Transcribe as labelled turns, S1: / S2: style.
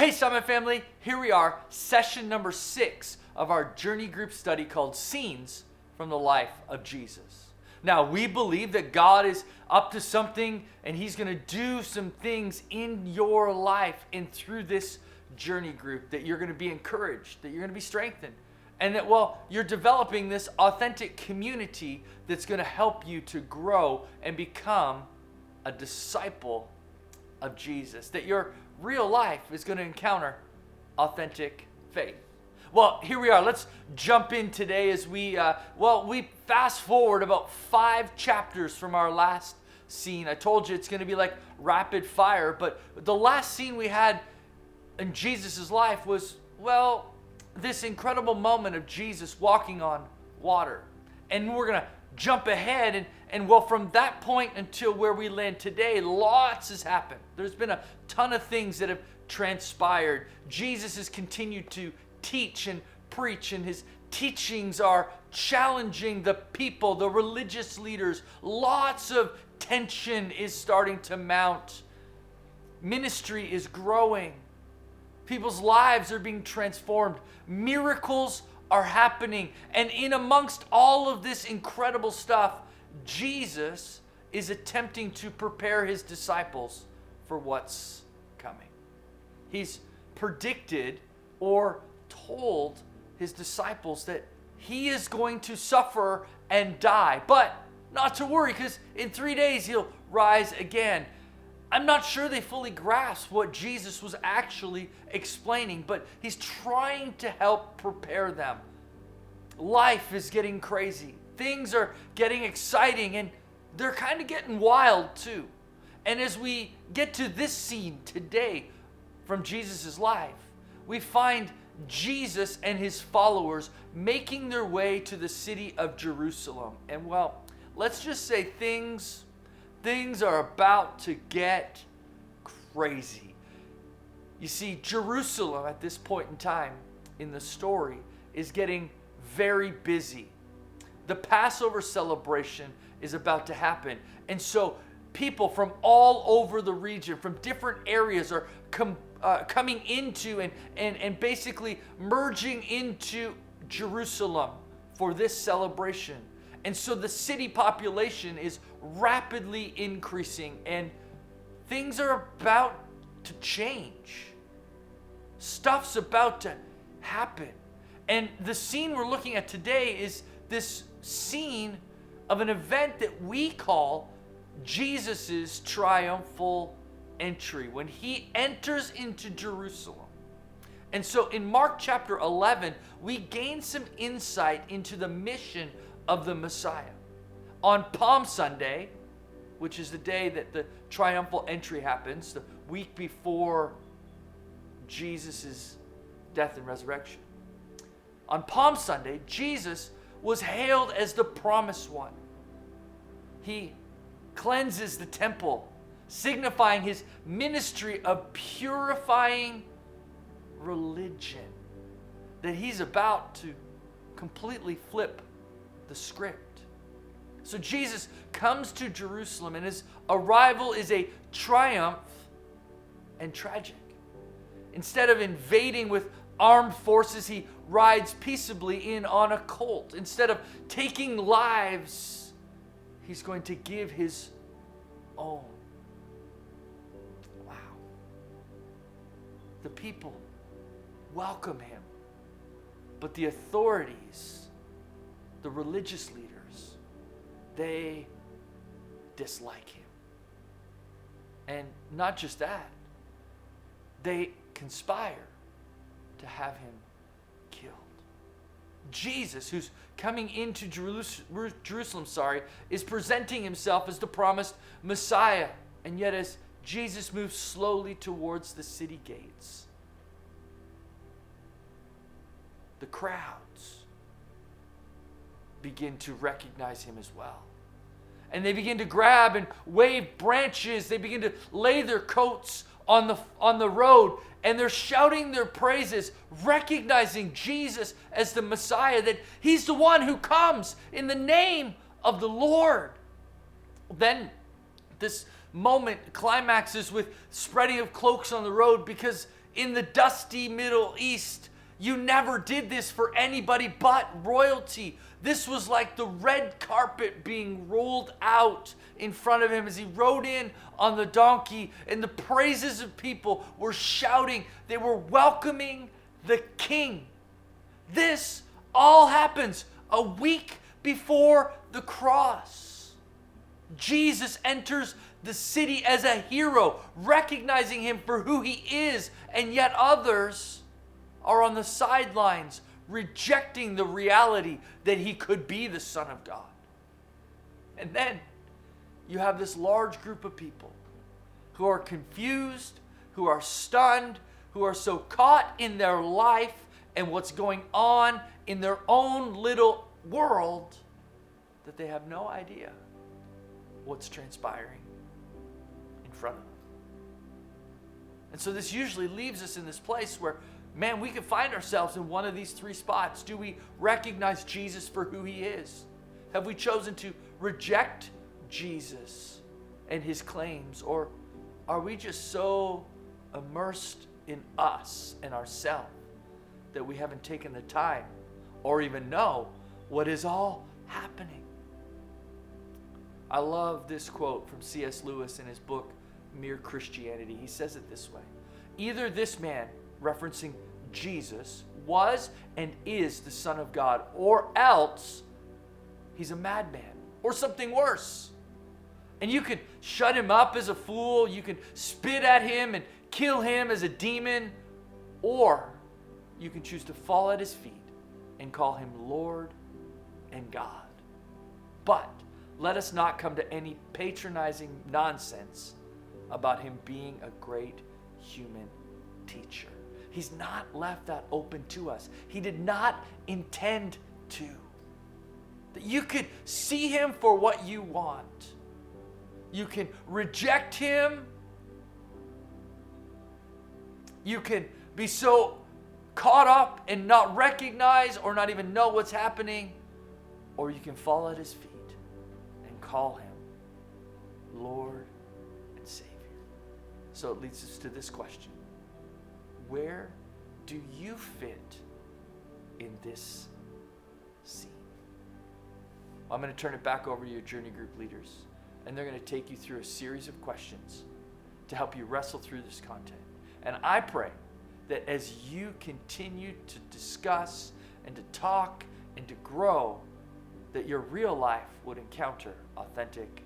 S1: Hey, Summit family, here we are, session number 6 of our journey group study called Scenes from the Life of Jesus. Now, we believe that God is up to something and He's going to do some things in your life and through this journey group, that you're going to be encouraged, that you're going to be strengthened, and that, you're developing this authentic community that's going to help you to grow and become a disciple of Jesus, that your real life is going to encounter authentic faith. Well, here we are. Let's jump in today as we fast forward about 5 chapters from our last scene. I told you it's going to be like rapid fire, but the last scene we had in Jesus' life was, this incredible moment of Jesus walking on water. And we're going to jump ahead and from that point until where we land today, lots has happened. There's been a ton of things that have transpired. Jesus has continued to teach and preach, and his teachings are challenging the people, the religious leaders. Lots of tension is starting to mount. Ministry is growing. People's lives are being transformed. Miracles are happening. And in amongst all of this incredible stuff, Jesus is attempting to prepare his disciples for what's coming. He's predicted or told his disciples that he is going to suffer and die, but not to worry, because in 3 days he'll rise again. I'm not sure they fully grasp what Jesus was actually explaining, but he's trying to help prepare them. Life is getting crazy. Things are getting exciting, and they're kind of getting wild too. And as we get to this scene today from Jesus' life, we find Jesus and his followers making their way to the city of Jerusalem. And let's just say things are about to get crazy. You see, Jerusalem at this point in time in the story is getting very busy. The Passover celebration is about to happen. And so people from all over the region, from different areas, are coming into and basically merging into Jerusalem for this celebration. And so the city population is rapidly increasing, and things are about to change. Stuff's about to happen. And the scene we're looking at today is this scene of an event that we call Jesus' triumphal entry, when he enters into Jerusalem. And so in Mark chapter 11, we gain some insight into the mission of the Messiah. On Palm Sunday, which is the day that the triumphal entry happens, the week before Jesus' death and resurrection. On Palm Sunday, Jesus was hailed as the promised one. He cleanses the temple, signifying his ministry of purifying religion, that he's about to completely flip the script. So Jesus comes to Jerusalem, and his arrival is a triumph and tragic. Instead of invading with armed forces, he rides peaceably in on a colt. Instead of taking lives, he's going to give his own. Wow. The people welcome him, but the authorities, the religious leaders, they dislike him. And not just that, they conspire to have him killed. Jesus, who's coming into Jerusalem, is presenting himself as the promised Messiah. And yet as Jesus moves slowly towards the city gates, the crowds begin to recognize him as well. And they begin to grab and wave branches. They begin to lay their coats on the road, and they're shouting their praises, recognizing Jesus as the Messiah, that he's the one who comes in the name of the Lord. Then this moment climaxes with spreading of cloaks on the road, because in the dusty Middle East, you never did this for anybody but royalty. This was like the red carpet being rolled out in front of him as he rode in on the donkey, and the praises of people were shouting. They were welcoming the king. This all happens a week before the cross. Jesus enters the city as a hero, recognizing him for who he is, and yet others are on the sidelines, rejecting the reality that he could be the Son of God. And then you have this large group of people who are confused, who are stunned, who are so caught in their life and what's going on in their own little world that they have no idea what's transpiring in front of them. And so this usually leaves us in this place where, man, we could find ourselves in one of these three spots. Do we recognize Jesus for who he is? Have we chosen to reject Jesus and his claims? Or are we just so immersed in us and ourselves that we haven't taken the time or even know what is all happening? I love this quote from C.S. Lewis in his book, Mere Christianity. He says it this way: either this man, referencing Jesus, was and is the Son of God, or else he's a madman or something worse. And you could shut him up as a fool, you can spit at him and kill him as a demon, or you can choose to fall at his feet and call him Lord and God. But let us not come to any patronizing nonsense about him being a great human teacher. He's not left that open to us. He did not intend to. That you could see him for what you want. You can reject him. You can be so caught up and not recognize or not even know what's happening. Or you can fall at his feet and call him Lord and Savior. So it leads us to this question: where do you fit in this scene? I'm going to turn it back over to your journey group leaders, and they're going to take you through a series of questions to help you wrestle through this content. And I pray that as you continue to discuss and to talk and to grow, that your real life would encounter authentic